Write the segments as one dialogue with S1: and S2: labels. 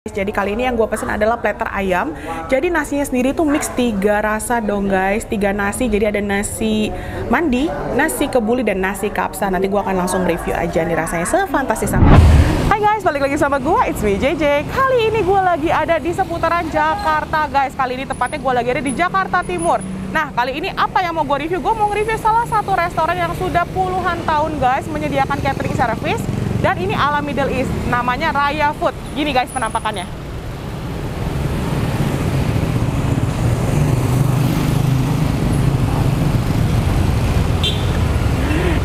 S1: Jadi kali ini yang gue pesen adalah platter ayam. Jadi nasinya sendiri tuh mix 3 rasa dong guys, 3 nasi. Jadi ada nasi mandi, nasi kebuli, dan nasi kapsa. Nanti gue akan langsung review aja nih rasanya sefantastis apa. Hai guys, balik lagi sama gue, it's me JJ. Kali ini gue lagi ada di seputaran Jakarta guys. Kali ini tepatnya gue lagi ada di Jakarta Timur. Nah kali ini apa yang mau gue review? Gue mau review salah satu restoran yang sudah puluhan tahun guys menyediakan catering service. Dan ini ala Middle East, namanya Raya Food. Gini guys penampakannya.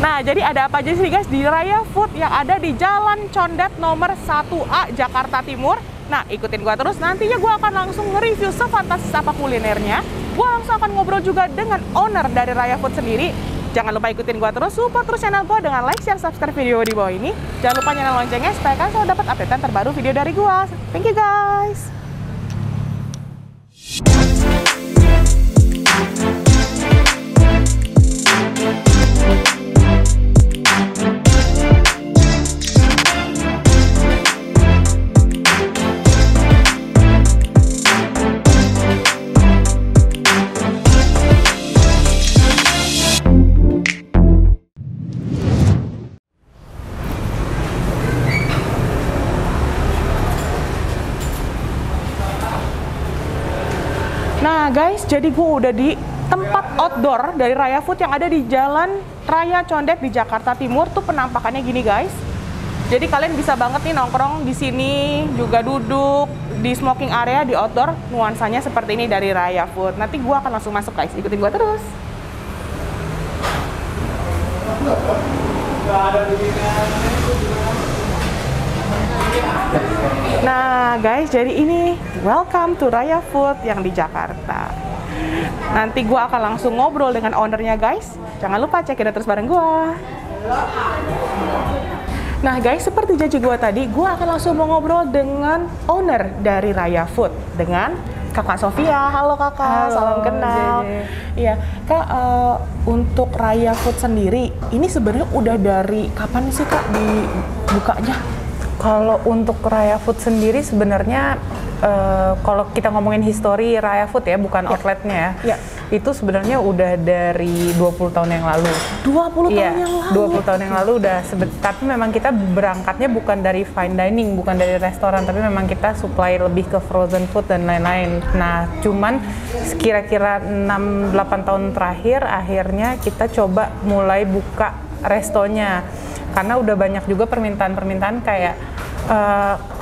S1: Nah, jadi ada apa aja sih guys di Raya Food yang ada di Jalan Condet nomor 1A Jakarta Timur. Nah, ikutin gua terus, nantinya gua akan langsung nge-review sefantastis apa kulinernya. Gua langsung akan ngobrol juga dengan owner dari Raya Food sendiri. Jangan lupa ikutin gua terus, support terus channel gua dengan like, share, subscribe video di bawah ini. Jangan lupa nyalain loncengnya supaya kalian selalu dapat updatean terbaru video dari gua. Thank you guys. Nah guys, jadi gue udah di tempat outdoor dari Raya Food yang ada di Jalan Raya Condet di Jakarta Timur. Tuh penampakannya gini guys. Jadi kalian bisa banget nih nongkrong di sini, juga duduk di smoking area di outdoor. Nuansanya seperti ini dari Raya Food. Nanti gue akan langsung masuk guys, ikutin gue terus. Nah guys, jadi ini welcome to Raya Food yang di Jakarta. Nanti gue akan langsung ngobrol dengan ownernya guys. Jangan lupa cekin terus bareng gue. Nah guys, seperti janji gue tadi, gue akan langsung mau ngobrol dengan owner dari Raya Food, dengan Kakak Sofia. Halo Kakak,
S2: halo,
S1: salam kenal. Iya Kak, untuk Raya Food sendiri, ini sebenarnya udah dari kapan sih Kak dibukanya?
S2: Kalau untuk Raya Food sendiri sebenarnya kalau kita ngomongin histori Raya Food ya, bukan outletnya ya. Itu sebenarnya udah dari 20 tahun yang lalu.
S1: 20 tahun yang lalu?
S2: 20 tahun yang lalu udah, tapi memang kita berangkatnya bukan dari fine dining, bukan dari restoran, tapi memang kita supply lebih ke frozen food dan lain-lain. Nah, cuman kira-kira 6-8 tahun terakhir, akhirnya kita coba mulai buka restonya. Karena udah banyak juga permintaan-permintaan kayak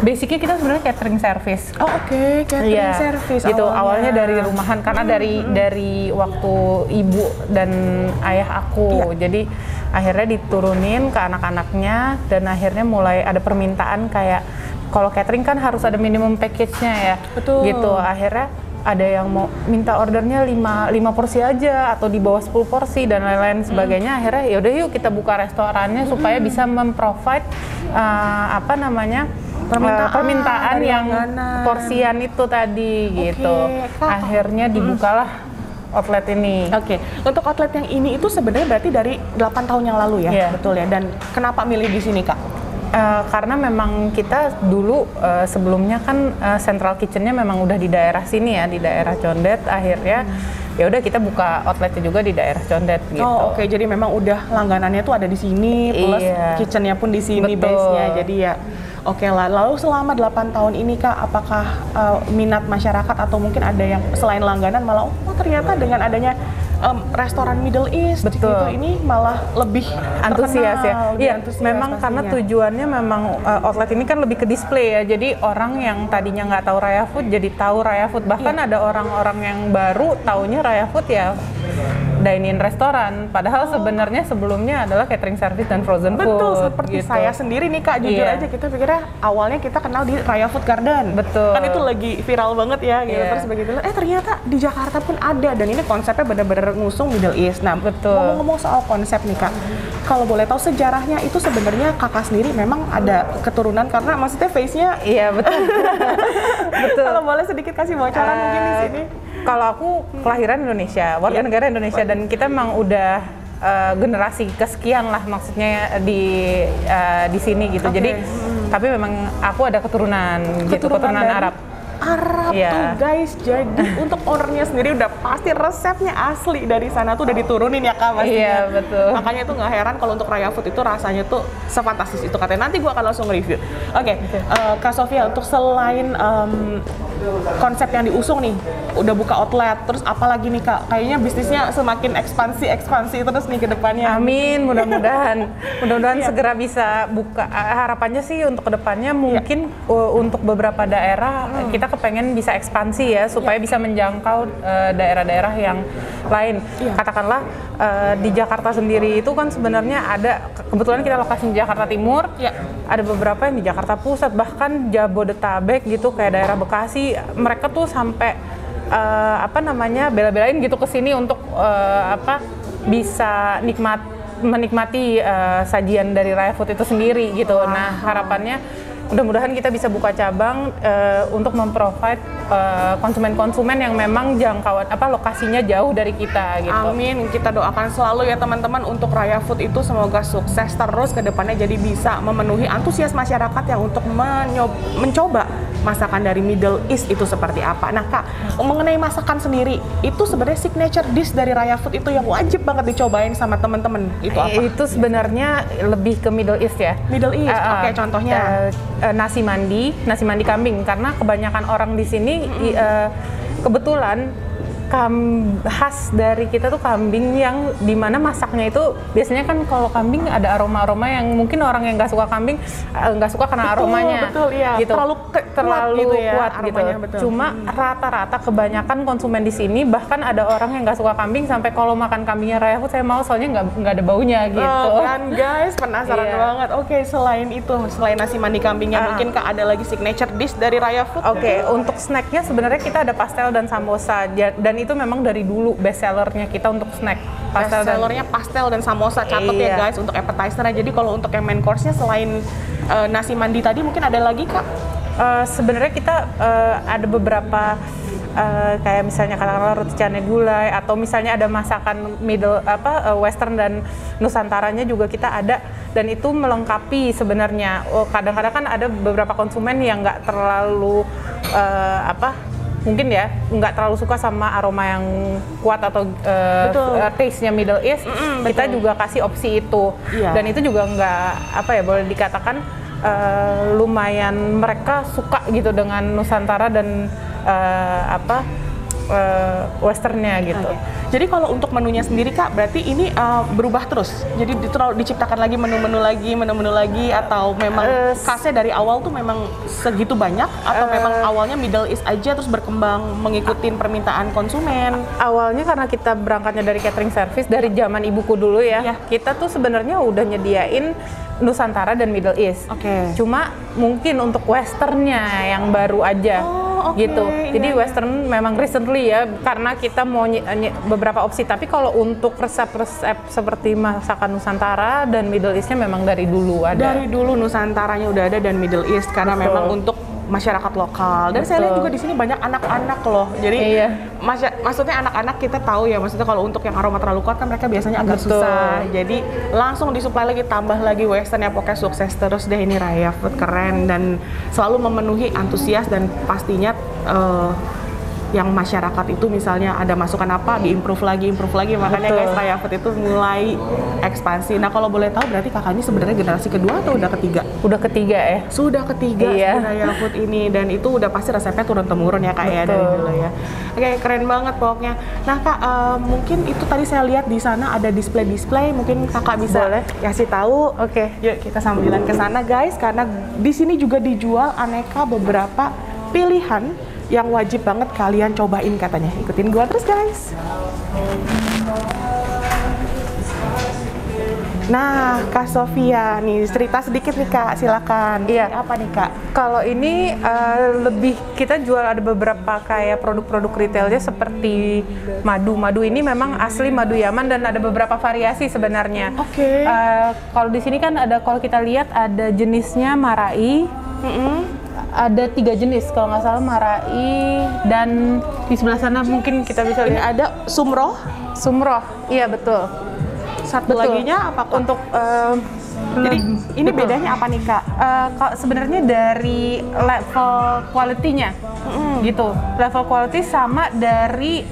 S2: basicnya kita sebenarnya catering service.
S1: Oh oke, catering service
S2: gitu awalnya dari rumahan karena dari waktu ibu dan ayah aku. Jadi akhirnya diturunin ke anak-anaknya dan akhirnya mulai ada permintaan kayak kalau catering kan harus ada minimum package-nya ya.
S1: Betul.
S2: Gitu akhirnya ada yang mau minta ordernya 5 porsi aja atau di bawah 10 porsi dan lain-lain sebagainya. Akhirnya yaudah yuk kita buka restorannya supaya bisa memprovide permintaan yang porsian itu tadi gitu. Akhirnya dibukalah outlet ini.
S1: Oke. Untuk outlet yang ini itu sebenarnya berarti dari 8 tahun yang lalu ya? Betul ya. Dan kenapa milih di sini Kak?
S2: Karena memang kita dulu sebelumnya kan central kitchennya memang udah di daerah sini ya, di daerah Condet. Akhirnya ya udah kita buka outletnya juga di daerah Condet gitu.
S1: Oh oke, jadi memang udah langganannya tuh ada di sini, plus kitchennya pun di sini base-nya. Jadi ya oke lah. Lalu selama 8 tahun ini Kak, apakah minat masyarakat atau mungkin ada yang selain langganan malah oh ternyata dengan adanya restoran Middle East gitu ini malah lebih
S2: antusias ya. Iya, memang
S1: pastinya.
S2: Karena tujuannya memang outlet ini kan lebih ke display ya. Jadi orang yang tadinya nggak tahu Raya Food jadi tahu Raya Food. Bahkan ada orang-orang yang baru taunya Raya Food ya dine-in restoran. Padahal sebenarnya sebelumnya adalah catering service dan frozen food.
S1: Betul, seperti saya sendiri nih Kak, jujur aja kita pikirnya awalnya kita kenal di Raya Food Garden.
S2: Betul.
S1: Kan itu lagi viral banget ya gitu. Terus begitu ternyata di Jakarta pun ada dan ini konsepnya benar-benar ngusung Middle East. Nah, ngomong-ngomong soal konsep nih Kak, kalau boleh tahu sejarahnya itu sebenarnya Kakak sendiri memang ada keturunan karena maksudnya face-nya
S2: betul. Betul.
S1: Kalau boleh sedikit kasih bocoran mungkin di sini.
S2: Kalau aku kelahiran Indonesia, warga negara Indonesia dan kita memang udah generasi kesekian lah maksudnya di sini gitu. Jadi Tapi memang aku ada keturunan gitu, keturunan
S1: dari
S2: Arab.
S1: Arab tuh guys, jadi untuk ownernya sendiri udah pasti resepnya asli dari sana tuh udah diturunin ya Kak pastinya.
S2: Iya betul.
S1: Makanya tuh nggak heran kalau untuk Raya Food itu rasanya tuh sefantastis itu katanya. Nanti gua akan langsung review. Oke, Kak Sofia, untuk selain konsep yang diusung nih, udah buka outlet, terus apalagi nih Kak? Kayaknya bisnisnya semakin ekspansi terus nih ke depannya.
S2: Amin, mudah-mudahan segera bisa buka. Harapannya sih untuk kedepannya mungkin untuk beberapa daerah kita kepengen bisa ekspansi ya supaya bisa menjangkau daerah-daerah yang lain. Katakanlah di Jakarta sendiri itu kan sebenarnya ada, kebetulan kita lokasi di Jakarta Timur, ada beberapa yang di Jakarta Pusat, bahkan Jabodetabek gitu kayak daerah Bekasi, mereka tuh sampai bela-belain gitu ke sini untuk bisa menikmati sajian dari Raya Food itu sendiri gitu. Nah, harapannya mudah-mudahan kita bisa buka cabang untuk memprovide konsumen-konsumen yang memang jangkauan lokasinya jauh dari kita gitu.
S1: Amin, kita doakan selalu ya teman-teman untuk Raya Food itu semoga sukses terus ke depannya, jadi bisa memenuhi antusias masyarakat yang untuk mencoba masakan dari Middle East itu seperti apa. Nah Kak, mengenai masakan sendiri, itu sebenarnya signature dish dari Raya Food itu yang wajib banget dicobain sama teman-teman, itu apa?
S2: Itu sebenarnya lebih ke Middle East ya.
S1: Middle East, oke, contohnya?
S2: Nasi mandi kambing, karena kebanyakan orang di sini kebetulan khas dari kita tuh kambing yang dimana masaknya itu biasanya kan kalau kambing ada aroma-aroma yang mungkin orang yang nggak suka kambing nggak suka karena aromanya gitu, terlalu
S1: gitu ya,
S2: kuat gitu. Cuma rata-rata kebanyakan konsumen di sini, bahkan ada orang yang nggak suka kambing sampai kalau makan kambingnya Raya Food saya mau, soalnya nggak ada baunya gitu.
S1: Kan guys, penasaran banget. Oke, selain itu, selain nasi mandi kambingnya, mungkin Kak ada lagi signature dish dari Raya Food?
S2: Oke, untuk snacknya sebenarnya kita ada pastel dan samosa, dan itu memang dari dulu best sellernya kita untuk snack.
S1: Best sellernya pastel dan samosa, catat ya guys untuk appetizer-nya. Jadi kalau untuk yang main course-nya selain nasi mandi tadi mungkin ada lagi Kak?
S2: Sebenarnya kita ada beberapa kayak misalnya katakanlah roti canai gulai, atau misalnya ada masakan western dan nusantaranya juga kita ada, dan itu melengkapi sebenarnya. Kadang-kadang kan ada beberapa konsumen yang nggak terlalu mungkin ya nggak terlalu suka sama aroma yang kuat atau taste-nya Middle East, kita juga kasih opsi itu. Dan itu juga nggak boleh dikatakan lumayan mereka suka gitu dengan Nusantara dan westernnya gitu.
S1: Jadi kalau untuk menunya sendiri Kak, berarti ini berubah terus? Jadi diciptakan lagi menu-menu lagi, atau memang khasnya dari awal tuh memang segitu banyak, atau memang awalnya Middle East aja terus berkembang mengikuti permintaan konsumen?
S2: Awalnya karena kita berangkatnya dari catering service dari zaman ibuku dulu ya. Kita tuh sebenarnya udah nyediain Nusantara dan Middle East. Cuma mungkin untuk westernnya yang baru aja. Gitu. Jadi western memang recently ya, karena kita mau beberapa opsi. Tapi kalau untuk resep-resep seperti masakan Nusantara dan Middle East-nya memang dari dulu ada.
S1: Dari dulu Nusantaranya udah ada dan Middle East karena memang untuk masyarakat lokal. Dan saya lihat juga di sini banyak anak-anak loh. Jadi maksudnya anak-anak kita tahu ya, maksudnya kalau untuk yang aroma terlalu kuat kan mereka biasanya agak susah. Jadi langsung disuplai lagi, tambah lagi western, ya pokoknya sukses terus deh ini Raya Food, keren dan selalu memenuhi antusias, dan pastinya yang masyarakat itu misalnya ada masukan apa diimprove lagi, makanya guys Raya Food itu mulai ekspansi. Nah kalau boleh tahu berarti kakaknya sebenarnya generasi kedua atau udah ketiga?
S2: Udah ketiga ya.
S1: Sudah ketiga Raya Food ini, dan itu udah pasti resepnya turun temurun ya Kak ya dari dulu ya. Oke, keren banget pokoknya. Nah Kak, mungkin itu tadi saya lihat di sana ada display, mungkin kakak bisa kasih tahu. Yuk kita sambilan ke sana guys, karena di sini juga dijual aneka beberapa pilihan yang wajib banget kalian cobain katanya. Ikutin gua terus guys. Nah, Kak Sofia nih cerita sedikit nih Kak, silakan. Apa nih Kak?
S2: Kalau ini lebih kita jual ada beberapa kayak produk-produk retailnya seperti madu. Madu ini memang asli madu Yaman dan ada beberapa variasi sebenarnya. Kalau di sini kan ada, kalau kita lihat ada jenisnya Marai. Ada 3 jenis kalau nggak salah, Marai, dan di sebelah sana mungkin kita bisa lihat
S1: ada Sumroh.
S2: Iya betul.
S1: Satu laginya apa Kak?
S2: Untuk
S1: Jadi ini
S2: Betul.
S1: bedanya apa nih Kak?
S2: Sebenarnya dari level quality-nya gitu. Level quality sama dari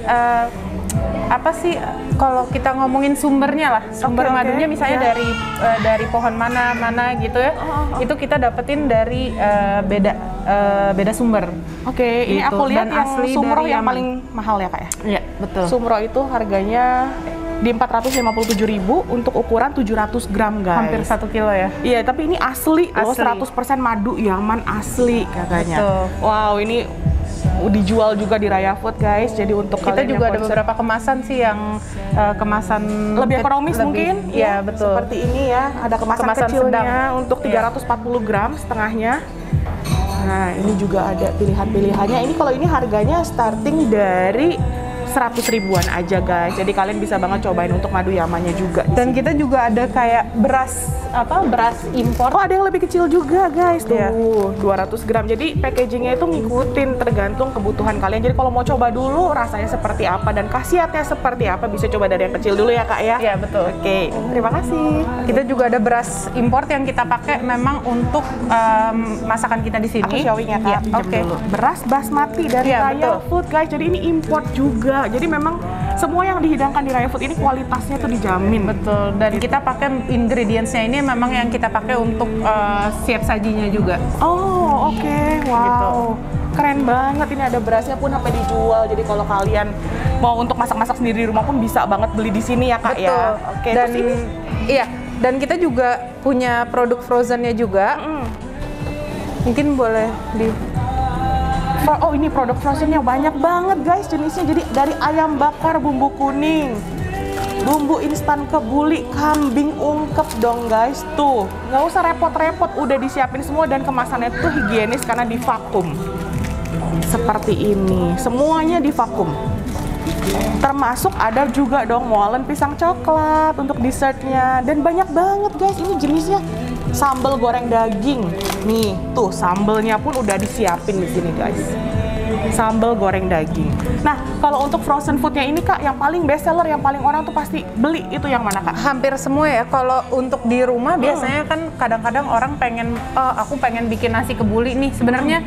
S2: apa sih kalau kita ngomongin sumbernya lah, sumber
S1: Oke,
S2: madunya misalnya
S1: ya.
S2: dari pohon mana gitu ya. Itu kita dapetin dari beda sumber.
S1: Oke, ini
S2: Gitu.
S1: aku lihat
S2: Dan
S1: yang
S2: asli
S1: Sumroh
S2: dari
S1: yang
S2: Yaman.
S1: paling mahal ya Kak ya?
S2: Iya, betul.
S1: Sumroh itu harganya di 457.000 untuk ukuran 700 gram guys.
S2: Hampir 1 kilo ya.
S1: Iya, tapi ini asli loh,
S2: Asli.
S1: 100% madu Yaman asli katanya.
S2: Betul.
S1: Wow, ini dijual juga di Raya Food guys. Jadi untuk
S2: Kita
S1: kalian
S2: juga
S1: yang
S2: ada
S1: concern
S2: beberapa kemasan sih yang kemasan
S1: lebih ekonomis mungkin.
S2: Iya, betul.
S1: Seperti ini ya, ada kemasan kecilnya untuk 340 gram setengahnya. Nah, ini juga ada pilihan-pilihannya. Ini kalau ini harganya starting dari 100 ribuan aja guys. Jadi kalian bisa banget cobain untuk madu Yamannya juga.
S2: Dan kita juga ada kayak beras impor.
S1: Oh, ada yang lebih kecil juga guys tuh,
S2: Iya.
S1: 200 gram. Jadi packagingnya itu ngikutin tergantung kebutuhan kalian. Jadi kalau mau coba dulu rasanya seperti apa dan khasiatnya seperti apa, bisa coba dari yang kecil dulu ya Kak ya.
S2: Iya, betul.
S1: Oke, terima kasih.
S2: Kita juga ada beras import yang kita pakai memang untuk masakan kita di sini.
S1: Aku showing ya Kak,
S2: Iya,
S1: pinjam
S2: oke.
S1: dulu. Beras basmati dari
S2: Iya,
S1: Raya
S2: betul.
S1: Food guys. Jadi ini import juga. Jadi memang semua yang dihidangkan di Raya Food ini kualitasnya tuh dijamin.
S2: Betul. Dan kita pakai ingredients-nya ini memang yang kita pakai untuk siap sajinya juga.
S1: Oh, oke. Wow.
S2: Gitu.
S1: Keren banget, ini ada berasnya pun sampai dijual. Jadi kalau kalian mau untuk masak-masak sendiri di rumah pun bisa banget beli di sini ya Kak
S2: Betul.
S1: ya. Oke,
S2: Dan
S1: terus ini
S2: iya, dan kita juga punya produk frozen-nya juga. Mungkin boleh di
S1: oh ini produk frozennya banyak banget guys jenisnya. Jadi dari ayam bakar bumbu kuning, bumbu instan kebuli, kambing ungkep dong guys. Tuh, nggak usah repot-repot, udah disiapin semua dan kemasannya tuh higienis karena divakum. Seperti ini, semuanya divakum. Termasuk ada juga dong molen pisang coklat untuk dessertnya. Dan banyak banget guys, ini jenisnya sambal goreng daging. Nih, tuh sambelnya pun udah disiapin di sini guys. Sambal goreng daging. Nah, kalau untuk frozen foodnya ini Kak, yang paling best seller, yang paling orang tuh pasti beli itu yang mana Kak?
S2: hampir semua ya. Kalau untuk di rumah biasanya kan kadang-kadang orang pengen, oh aku pengen bikin nasi kebuli nih. Sebenarnya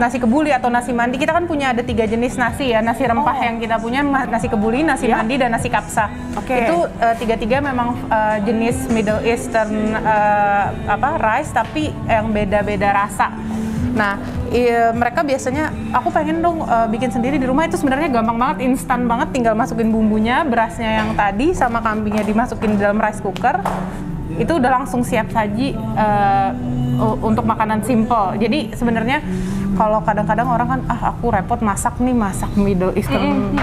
S2: nasi kebuli atau nasi mandi, kita kan punya ada 3 jenis nasi ya. Nasi rempah yang kita punya, nasi kebuli, nasi mandi, dan nasi kapsa.
S1: Oke.
S2: Itu tiga-tiga memang jenis Middle Eastern rice, tapi yang beda-beda rasa. Nah, mereka biasanya, aku pengen dong bikin sendiri di rumah. Itu sebenarnya gampang banget, instan banget, tinggal masukin bumbunya, berasnya yang tadi sama kambingnya dimasukin di dalam rice cooker. Itu udah langsung siap saji untuk makanan simple. Jadi sebenarnya kalau kadang-kadang orang kan, aku repot masak Middle Eastern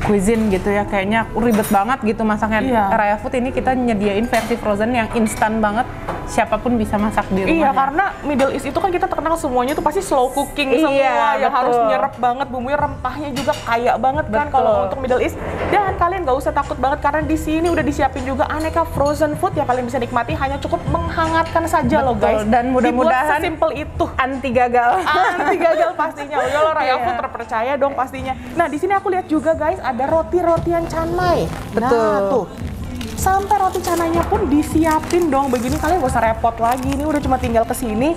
S2: cuisine gitu ya, kayaknya ribet banget gitu masaknya.
S1: Iya.
S2: Raya Food ini kita nyediain versi frozen yang instan banget, siapapun bisa masak di rumahnya.
S1: Iya, karena Middle East itu kan kita terkenal semuanya tuh pasti slow cooking semua,
S2: Iya,
S1: yang
S2: betul.
S1: harus nyerap banget bumbunya, rempahnya juga kaya banget kan
S2: Betul.
S1: kalau untuk Middle East. Dan kalian gak usah takut banget karena di sini udah disiapin juga aneka frozen food yang kalian bisa nikmati, hanya cukup menghangatkan saja loh guys.
S2: Dan mudah-mudahan
S1: dibuat sesimpel itu.
S2: anti gagal.
S1: Anti gagal pastinya. Oh yalah, Raya
S2: Iya.
S1: Food terpercaya dong pastinya. Nah, di sini aku lihat juga guys ada roti-rotian canai.
S2: Betul.
S1: Nah, tuh. Sampai roti canainya pun disiapin dong. Begini kalian gak usah repot lagi. Ini udah cuma tinggal ke sini.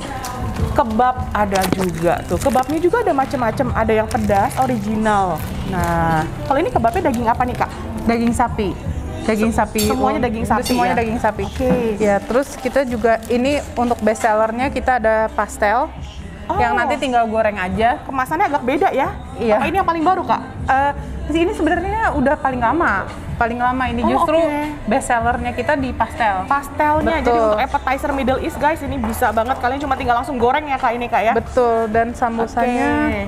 S1: Kebab ada juga tuh. Kebabnya juga ada macam-macam. Ada yang pedas, original. Nah, kalau ini kebabnya daging apa nih Kak?
S2: Daging sapi. Daging sapi.
S1: Semuanya daging sapi
S2: Semuanya
S1: ya?
S2: daging sapi.
S1: Oke.
S2: Ya, terus kita juga ini untuk best sellernya kita ada pastel.
S1: Oh.
S2: Yang nanti tinggal goreng aja.
S1: Kemasannya agak beda ya?
S2: Iya.
S1: Apa ini yang paling baru Kak?
S2: Ini sebenarnya udah paling lama. Paling lama ini
S1: Oh,
S2: justru
S1: oke.
S2: best sellernya kita di pastel.
S1: Pastelnya,
S2: Betul.
S1: jadi untuk appetizer Middle East guys, ini bisa banget. Kalian cuma tinggal langsung goreng ya Kak ini Kak ya?
S2: Betul, dan sambusannya.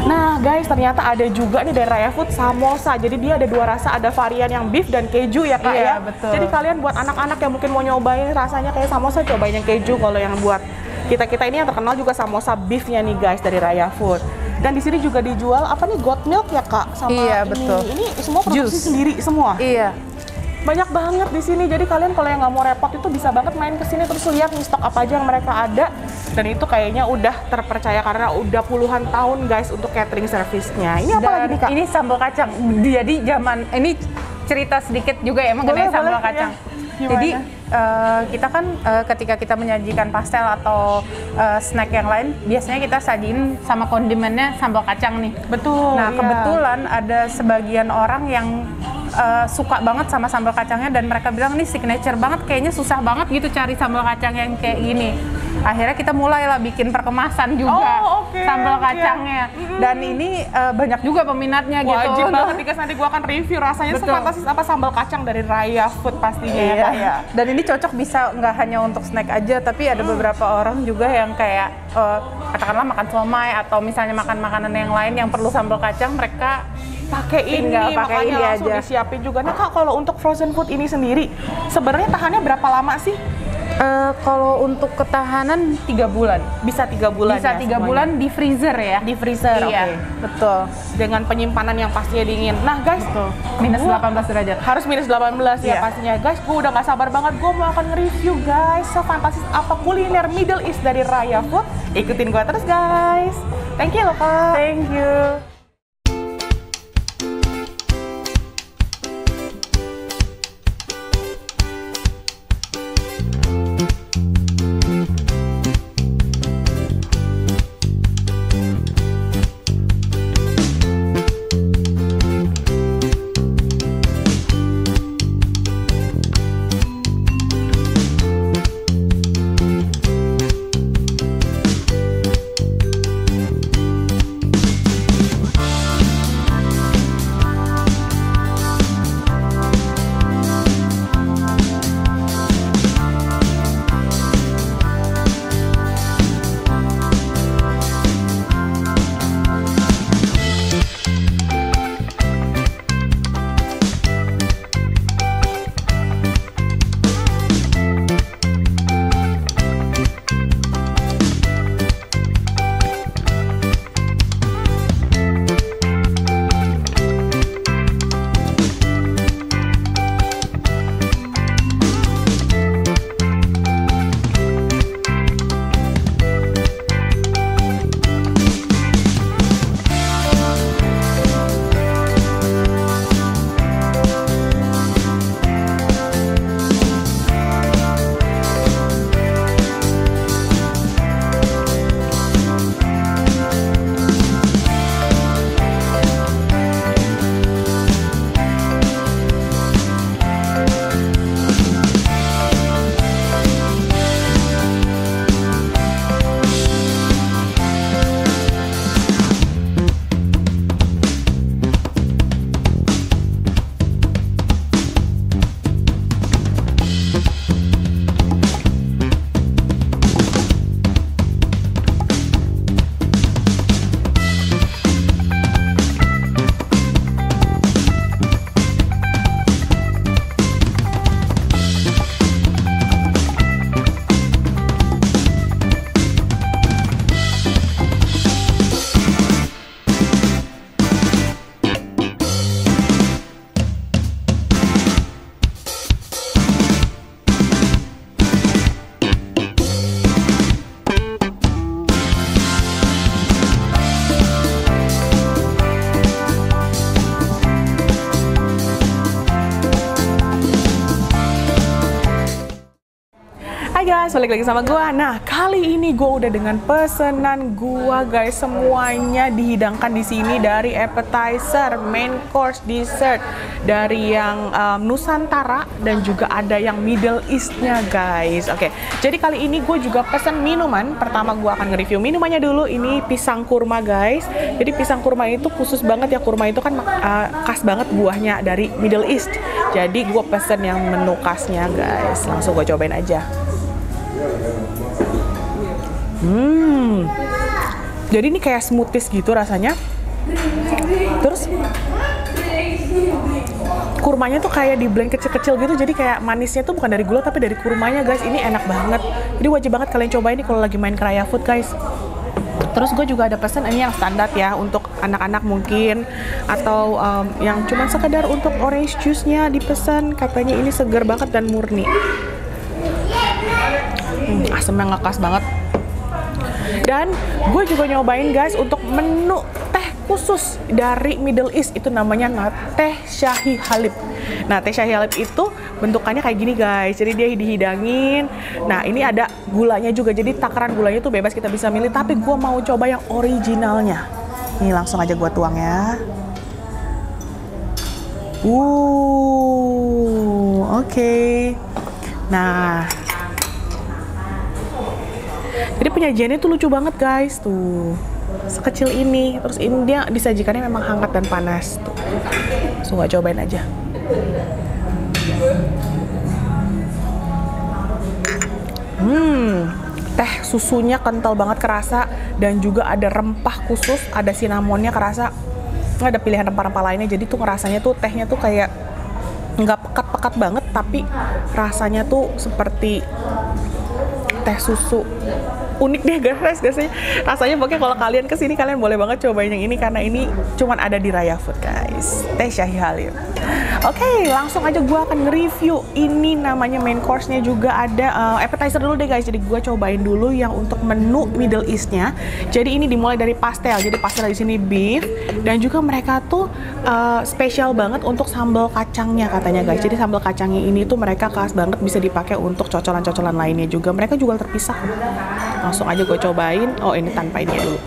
S1: Nah guys, ternyata ada juga nih dari Raya Food samosa. Jadi dia ada 2 rasa, ada varian yang beef dan keju ya Kak
S2: Iya,
S1: ya.
S2: betul.
S1: Jadi kalian buat anak-anak yang mungkin mau nyobain rasanya kayak samosa, cobain yang keju. Kalau yang buat kita ini yang terkenal juga samosa beefnya nih guys dari Raya Food. Dan di sini juga dijual apa nih, goat milk ya Kak, sama
S2: Iya,
S1: ini.
S2: betul.
S1: Ini semua produksi
S2: Juice.
S1: sendiri semua.
S2: Iya.
S1: Banyak banget di sini. Jadi kalian kalau yang nggak mau repot itu bisa banget main ke sini terus lihat nih stok apa aja yang mereka ada. Dan itu kayaknya udah terpercaya karena udah puluhan tahun guys untuk catering service-nya. Ini apa
S2: Dan
S1: lagi nih Kak?
S2: ini sambal kacang. Jadi ini cerita sedikit juga ya mengenai
S1: Boleh,
S2: sambal
S1: boleh,
S2: kacang.
S1: iya.
S2: Jadi kita kan ketika kita menyajikan pastel atau snack yang lain, biasanya kita sajiin sama kondimennya sambal kacang nih.
S1: Betul.
S2: Nah, kebetulan ada sebagian orang yang suka banget sama sambal kacangnya dan mereka bilang nih signature banget, kayaknya susah banget gitu cari sambal kacang yang kayak gini. Akhirnya kita mulailah bikin perkemasan juga sambal kacangnya. Dan ini banyak juga peminatnya gitu.
S1: Wajib banget nih guys, nanti gua akan review rasanya sefantastis apa sambal kacang dari Raya Food pastinya ya Kak ya.
S2: Dan ini cocok bisa nggak hanya untuk snack aja, tapi ada beberapa orang juga yang kayak katakanlah makan somai atau misalnya makan makanan yang lain yang perlu sambal kacang, mereka
S1: pakai ini, makanya langsung disiapin juga. Nah Kak, kalau untuk frozen food ini sendiri sebenarnya tahannya berapa lama sih?
S2: Kalau untuk ketahanan 3 bulan.
S1: Bisa 3 bulan.
S2: Bisa 3 bulan di freezer ya.
S1: Di freezer,
S2: iya, betul.
S1: Dengan penyimpanan yang pastinya dingin. Nah guys,
S2: minus 18 derajat.
S1: Harus minus 18 ya pastinya. Guys, gue udah gak sabar banget. Gue mau akan nge-review guys sefantastis apa kuliner Middle East dari Raya Food. Ikutin gue terus guys. Thank you loh Kak.
S2: Thank you.
S1: Hai guys, balik lagi sama gua. Nah, kali ini gua udah dengan pesanan gua guys. Semuanya dihidangkan di sini dari appetizer, main course, dessert, dari yang Nusantara dan juga ada yang Middle East-nya guys. Oke, jadi kali ini gue juga pesan minuman. Pertama gue akan nge-review minumannya dulu. Ini pisang kurma guys. Jadi pisang kurma itu khusus banget ya. Kurma itu kan khas banget buahnya dari Middle East. Jadi gue pesen yang menu khasnya guys. Langsung gue cobain aja. Jadi ini kayak smoothies gitu rasanya. Terus kurmanya tuh kayak di blend kecil-kecil gitu, jadi kayak manisnya tuh bukan dari gula tapi dari kurmanya guys. Ini enak banget, jadi wajib banget kalian cobain nih kalau lagi main ke Raya Food guys. Terus gue juga ada pesen ini yang standar ya untuk anak-anak mungkin, atau yang cuma sekedar untuk orange juice-nya dipesan. Katanya ini segar banget dan murni. Asamnya ngekas banget. Dan gue juga nyobain guys untuk menu teh khusus dari Middle East, itu namanya teh Shahi Halib. Nah, teh Shahi Halib itu bentukannya kayak gini guys, jadi dia dihidangin. Nah, ini ada gulanya juga, jadi takaran gulanya tuh bebas, kita bisa milih, tapi gue mau coba yang originalnya. Ini langsung aja gue tuang ya. Oke. Nah, jadi penyajiannya tuh lucu banget guys, tuh sekecil ini. Terus ini dia disajikannya memang hangat dan panas tuh. Langsung gak cobain aja. Teh susunya kental banget kerasa, dan juga ada rempah khusus, ada cinnamonnya kerasa. Nggak ada pilihan rempah-rempah lainnya, jadi tuh ngerasanya tuh tehnya tuh kayak nggak pekat-pekat banget, tapi rasanya tuh seperti teh susu. Unik deh guys, rasanya pokoknya kalau kalian kesini kalian boleh banget cobain yang ini, karena ini cuman ada di Raya Food guys, teh Shahi Halib. Oke, langsung aja gue akan nge-review ini, namanya main course-nya juga ada appetizer dulu deh guys. Jadi gue cobain dulu yang untuk menu Middle East-nya. Jadi ini dimulai dari pastel, jadi pastel di sini beef, dan juga mereka tuh spesial banget untuk sambal kacangnya katanya guys. Jadi sambal kacangnya ini tuh mereka khas banget, bisa dipakai untuk cocolan-cocolan lainnya juga. Mereka jual terpisah. Langsung aja gue cobain. Oh, ini tanpa ini dulu.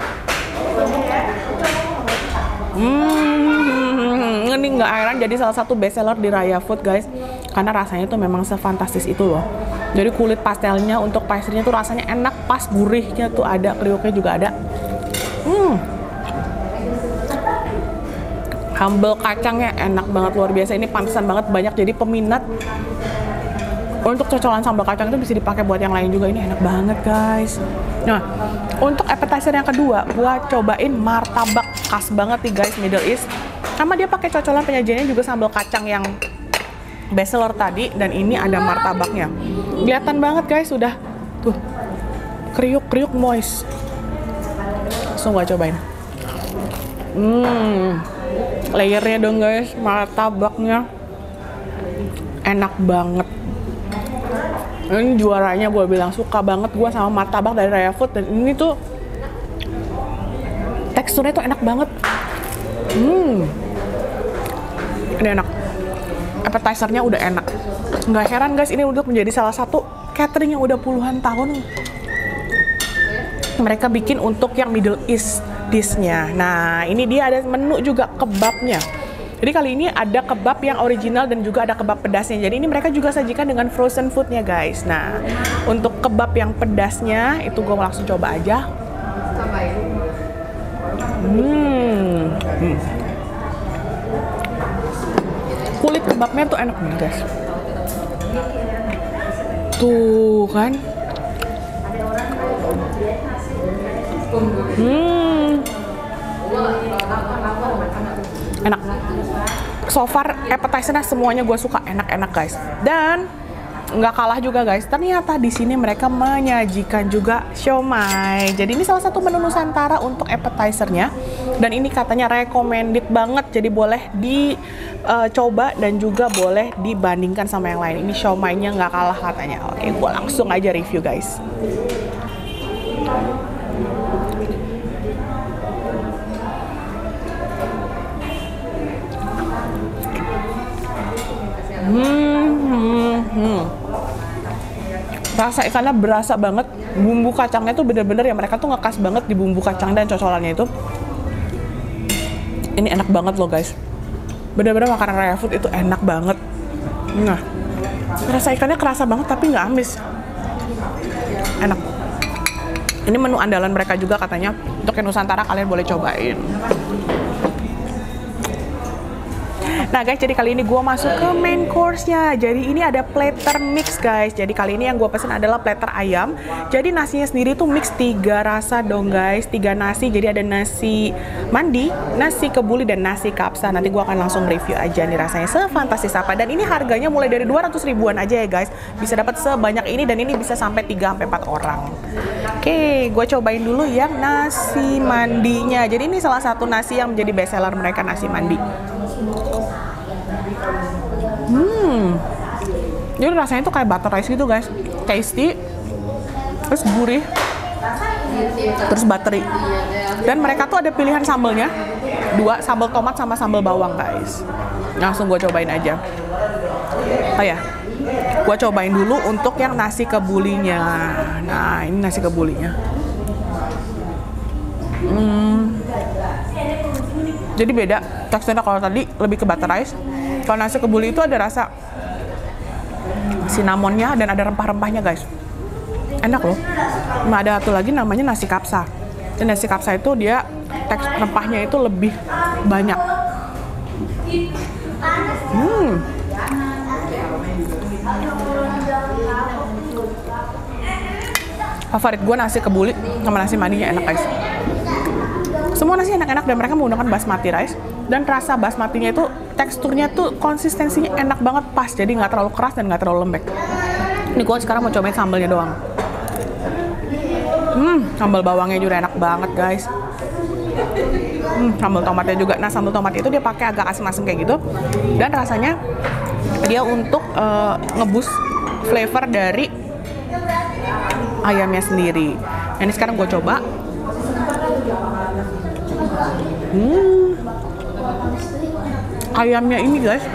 S1: Ini nggak heran jadi salah satu best seller di Raya Food guys, karena rasanya tuh memang sefantastis itu loh. Jadi kulit pastelnya untuk pastry-nya tuh rasanya enak, pas gurihnya tuh ada, kriuknya juga ada. Sambal kacangnya enak banget, luar biasa. Ini pantesan banget banyak jadi peminat untuk cocolan sambal kacang itu, bisa dipakai buat yang lain juga. Ini enak banget guys. Nah, untuk appetizer yang kedua, gua cobain martabak khas banget nih guys, Middle East. Sama dia pakai cocolan penyajiannya juga sambal kacang yang best seller tadi, dan ini ada martabaknya. Kelihatan banget guys, sudah tuh kriuk-kriuk moist. Langsung gua cobain. Layernya dong guys, martabaknya enak banget. Ini juaranya, gue bilang suka banget gue sama martabak dari Raya Food, dan ini tuh teksturnya tuh enak banget. Ini enak. Appetizernya udah enak. Nggak heran guys, ini udah menjadi salah satu catering yang udah puluhan tahun mereka bikin untuk yang Middle East dish-nya. Nah, ini dia ada menu juga kebabnya. Jadi kali ini ada kebab yang original dan juga ada kebab pedasnya. Jadi ini mereka juga sajikan dengan frozen foodnya guys. Nah, untuk kebab yang pedasnya itu gue langsung coba aja. Kulit kebabnya tuh enak banget guys. Tuh kan. Enak. So far appetizernya semuanya gue suka, enak-enak guys. Dan nggak kalah juga guys, ternyata di sini mereka menyajikan juga siomay. Jadi ini salah satu menu Nusantara untuk appetizernya, dan ini katanya recommended banget, jadi boleh dicoba dan juga boleh dibandingkan sama yang lain. Ini siomaynya nggak kalah katanya. Oke, gue langsung aja review guys. Rasa ikannya berasa banget, bumbu kacangnya tuh bener-bener ya, mereka tuh ngekas banget di bumbu kacang dan cocolannya itu. Ini enak banget loh guys, bener-bener makanan Raya Food itu enak banget. Nah, rasa ikannya kerasa banget tapi nggak amis, enak. Ini menu andalan mereka juga katanya, untuk yang Nusantara kalian boleh cobain. Nah guys, jadi kali ini gue masuk ke main course-nya. Jadi ini ada platter mix guys. Jadi kali ini yang gue pesen adalah platter ayam. Jadi nasinya sendiri tuh mix 3 rasa dong guys, 3 nasi. Jadi ada nasi mandi, nasi kebuli, dan nasi kapsa. Nanti gue akan langsung review aja nih rasanya sefantastis apa. Dan ini harganya mulai dari 200 ribuan aja ya guys. Bisa dapat sebanyak ini, dan ini bisa sampai 3-4 orang. Oke, gue cobain dulu yang nasi mandinya. Jadi ini salah satu nasi yang menjadi best seller mereka, nasi mandi. Jadi rasanya tuh kayak butter rice gitu guys, tasty, terus gurih, terus buttery. Dan mereka tuh ada pilihan sambelnya, 2, sambal tomat sama sambal bawang guys. Langsung gue cobain aja. Oh ya, gue cobain dulu untuk yang nasi kebulinya. Nah, ini nasi kebulinya. Jadi beda teksturnya, kalau tadi lebih ke butter rice. Kalau nasi kebuli itu ada rasa cinnamonnya dan ada rempah-rempahnya guys. Enak loh. Nah, ada satu lagi namanya nasi kapsa. Dan nasi kapsa itu dia rempahnya itu lebih banyak. Favorit gue nasi kebuli sama nasi mandinya enak guys. Semua nasi enak-enak dan mereka menggunakan basmati rice. Dan rasa basmatinya itu teksturnya tuh konsistensinya enak banget pas. Jadi nggak terlalu keras dan nggak terlalu lembek. Ini gue sekarang mau cobain sambelnya doang. Sambal bawangnya juga enak banget guys. Sambal tomatnya juga. Nah, sambal tomat itu dia pakai agak asam-asam kayak gitu. Dan rasanya dia untuk ngebus flavor dari ayamnya sendiri. Nah, ini sekarang gue coba. Ayamnya ini guys,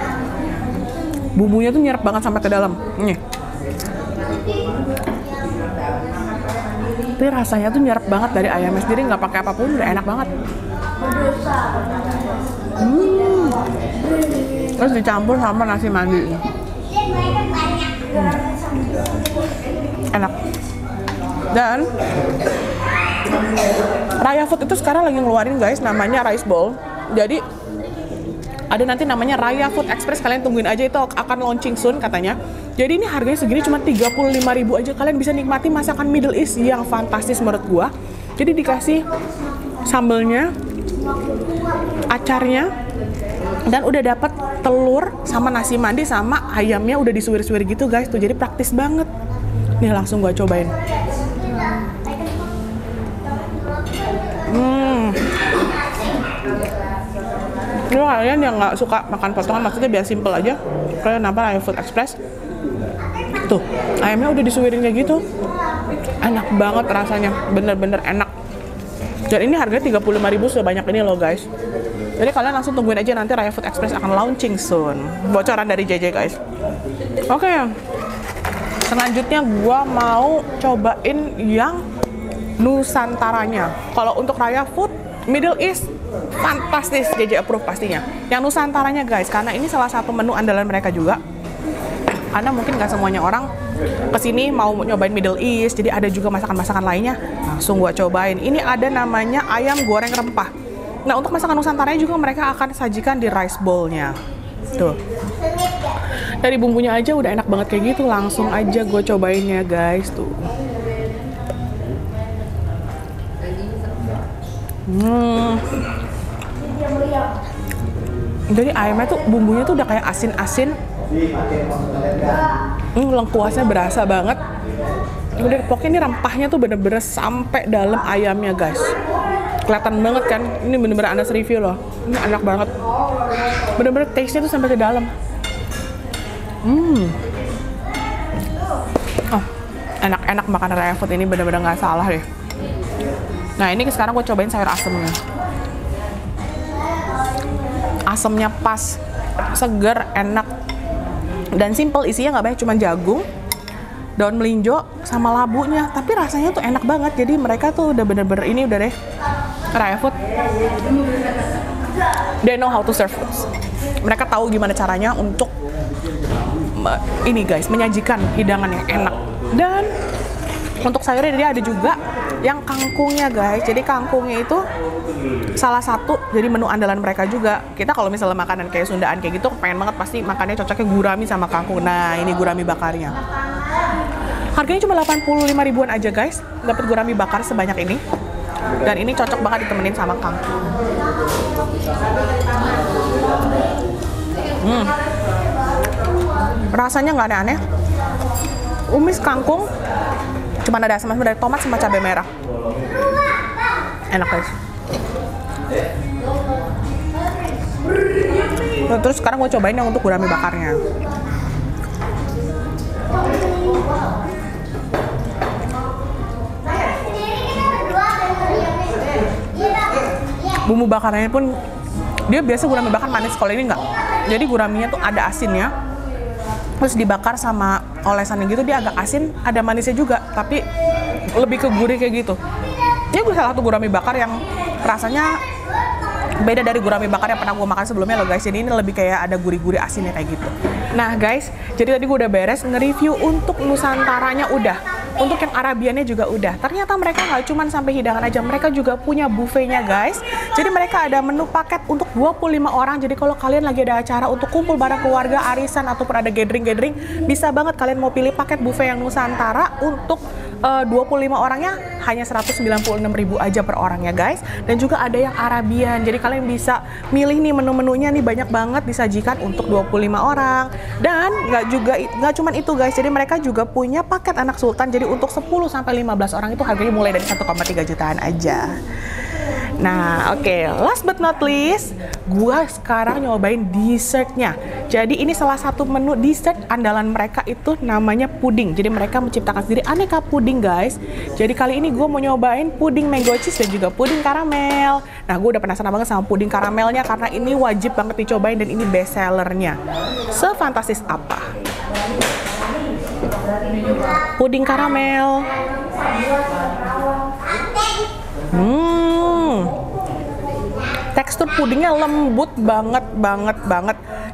S1: bumbunya tuh nyerap banget sampai ke dalam. Nih. Tapi rasanya tuh nyerap banget dari ayamnya sendiri, nggak pakai apapun, udah enak banget. Terus dicampur sama nasi mandi. Enak. Dan Raya Food itu sekarang lagi ngeluarin guys, namanya rice bowl. Jadi ada nanti namanya Raya Food Express, kalian tungguin aja, itu akan launching soon katanya. Jadi ini harganya segini cuma 35.000 aja, kalian bisa nikmati masakan Middle East yang fantastis menurut gua. Jadi dikasih sambelnya, acarnya, dan udah dapat telur sama nasi mandi sama ayamnya udah disuwir-suwir gitu guys tuh, jadi praktis banget. Nih langsung gua cobain. Kalau kalian yang nggak suka makan potongan, maksudnya biar simple aja, kalian nambah Raya Food Express. Tuh, ayamnya udah disuwirin kayak gitu. Enak banget rasanya, bener-bener enak. Dan ini harganya 35.000 sebanyak ini loh guys. Jadi kalian langsung tungguin aja, nanti Raya Food Express akan launching soon. Bocoran dari JJ guys. Oke. Selanjutnya gua mau cobain yang Nusantaranya. Kalau untuk Raya Food Middle East fantastis, JJ approve pastinya. Yang Nusantaranya guys, karena ini salah satu menu andalan mereka juga. Karena mungkin nggak semuanya orang kesini mau nyobain Middle East, jadi ada juga masakan-masakan lainnya. Langsung gua cobain. Ini ada namanya ayam goreng rempah. Nah, untuk masakan Nusantaranya juga mereka akan sajikan di rice bowl-nya. Tuh. Dari bumbunya aja udah enak banget kayak gitu. Langsung aja gue cobain ya guys tuh. Jadi ayamnya tuh bumbunya tuh udah kayak asin-asin. Lengkuasnya berasa banget. Udah pokoknya ini rempahnya tuh bener-bener sampai dalam ayamnya guys. Kelihatan banget kan, ini bener-bener Anas review loh. Ini enak banget. Bener-bener taste-nya tuh sampai ke dalam. Oh, enak-enak makan Raya Food ini, bener-bener nggak salah deh. Nah, ini sekarang gue cobain sayur asemnya. Asemnya pas, seger, enak, dan simple. Isinya nggak banyak, cuma jagung, daun melinjo, sama labunya. Tapi rasanya tuh enak banget. Jadi mereka tuh udah bener-bener ini udah deh. Raya Food, they know how to serve foods. Mereka tahu gimana caranya untuk ini guys, menyajikan hidangan yang enak. Dan untuk sayurnya dia ada juga yang kangkungnya guys. Jadi kangkungnya itu salah satu jadi menu andalan mereka juga. Kita kalau misalnya makanan kayak Sundaan kayak gitu pengen banget pasti makannya cocoknya gurami sama kangkung. Nah, ini gurami bakarnya. Harganya cuma 85 ribuan aja guys. Dapat gurami bakar sebanyak ini. Dan ini cocok banget ditemenin sama kangkung. Rasanya nggak aneh-aneh. Umis kangkung, cuma ada asam-asam dari tomat sama cabai merah. Enak guys. Terus sekarang gue cobain yang untuk gurami bakarnya. Bumbu bakarnya pun dia biasa gurami bakar manis, kalau ini enggak. Jadi guraminya tuh ada asinnya, terus dibakar sama olesannya gitu, dia agak asin, ada manisnya juga, tapi lebih ke gurih kayak gitu. Ini gue salah satu gurami bakar yang rasanya beda dari gurami bakar yang pernah gue makan sebelumnya loh guys. Jadi ini lebih kayak ada gurih-gurih asinnya kayak gitu. Nah guys, jadi tadi gue udah beres nge-review untuk Nusantaranya udah. Untuk yang Arabiannya juga udah. Ternyata mereka nggak cuma sampai hidangan aja, mereka juga punya buffetnya guys. Jadi mereka ada menu paket untuk 25 orang. Jadi kalau kalian lagi ada acara untuk kumpul bareng keluarga, arisan, ataupun ada gathering-gathering, bisa banget kalian mau pilih paket buffet yang Nusantara untuk 25 orangnya hanya 196.000 aja per orang ya guys. Dan juga ada yang Arabian, jadi kalian bisa milih nih menu-menunya nih, banyak banget disajikan untuk 25 orang. Dan nggak cuman itu guys, jadi mereka juga punya paket anak sultan, jadi untuk 10 sampai 15 orang itu harganya mulai dari 1,3 jutaan aja. Nah, oke, last but not least, gua sekarang nyobain dessertnya. Jadi ini salah satu menu dessert andalan mereka itu namanya puding. Jadi mereka menciptakan sendiri aneka puding guys. Jadi kali ini gue mau nyobain puding mango cheese dan juga puding karamel. Nah, gue udah penasaran banget sama puding karamelnya karena ini wajib banget dicobain dan ini best sellernya. Sefantastis apa? Puding karamel. Tekstur pudingnya lembut banget.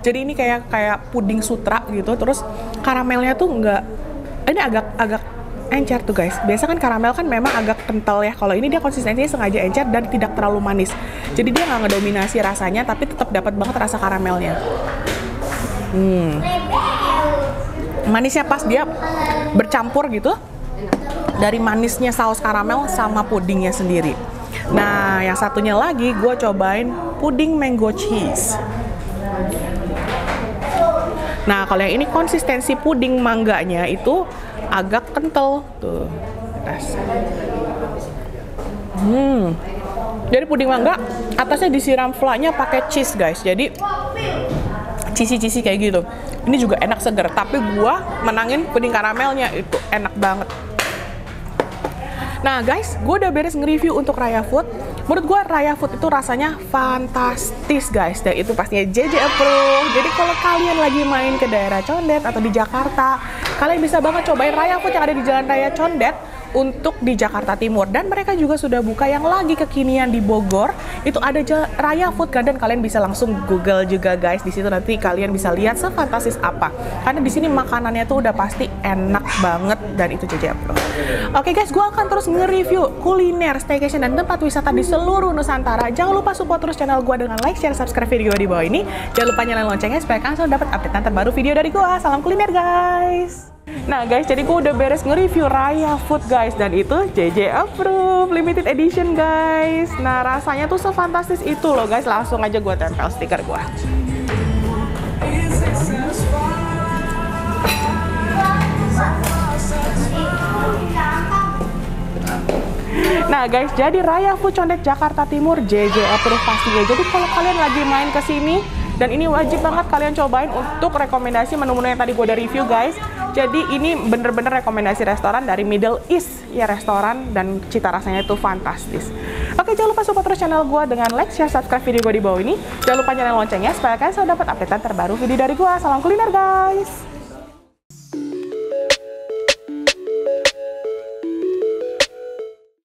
S1: Jadi ini kayak puding sutra gitu. Terus karamelnya tuh ini agak encer tuh guys. Biasa kan karamel kan memang agak kental ya. Kalau ini dia konsistensinya sengaja encer dan tidak terlalu manis. Jadi dia nggak ngedominasi rasanya, tapi tetap dapat banget rasa karamelnya. Manisnya pas dia bercampur gitu. Dari manisnya saus karamel sama pudingnya sendiri. Nah, yang satunya lagi gue cobain puding mango cheese. Nah, kalau yang ini konsistensi puding mangganya itu agak kental tuh. Jadi puding mangga atasnya disiram flaknya pakai cheese guys. Jadi cheesy kayak gitu. Ini juga enak seger, tapi gue menangin puding karamelnya, itu enak banget. Nah guys, gue udah beres nge-review untuk Raya Food. Menurut gue Raya Food itu rasanya fantastis guys, dan itu pastinya JJ approve. Jadi kalau kalian lagi main ke daerah Condet atau di Jakarta, kalian bisa banget cobain Raya Food yang ada di Jalan Raya Condet untuk di Jakarta Timur. Dan mereka juga sudah buka yang lagi kekinian di Bogor, itu ada Raya Food Garden. Kalian bisa langsung Google juga guys, di situ nanti kalian bisa lihat sefantastis apa. Karena di sini makanannya tuh udah pasti enak banget dan itu JJ approve. Oke guys, gue akan terus nge-review kuliner, staycation, dan tempat wisata di seluruh Nusantara. Jangan lupa support terus channel gue dengan like, share, subscribe video di bawah ini. Jangan lupa nyalain loncengnya supaya kalian selalu dapat update terbaru video dari gue. Salam kuliner guys. Nah guys, jadi gue udah beres nge-review Raya Food guys, dan itu JJ approve limited edition guys. Nah rasanya tuh sefantastis itu loh guys. Langsung aja gue tempel stiker gue. Nah guys, jadi Raya Food Condet Jakarta Timur JJ approve pastinya. Jadi kalau kalian lagi main ke sini, dan ini wajib banget kalian cobain untuk rekomendasi menu-menu yang tadi gue udah review guys. Jadi ini bener-bener rekomendasi restoran dari Middle East ya, restoran dan cita rasanya itu fantastis. Oke, jangan lupa support terus channel gue dengan like, share, subscribe video gue di bawah ini. Jangan lupa nyalain loncengnya supaya kalian selalu dapat updatean terbaru video dari gue. Salam kuliner guys.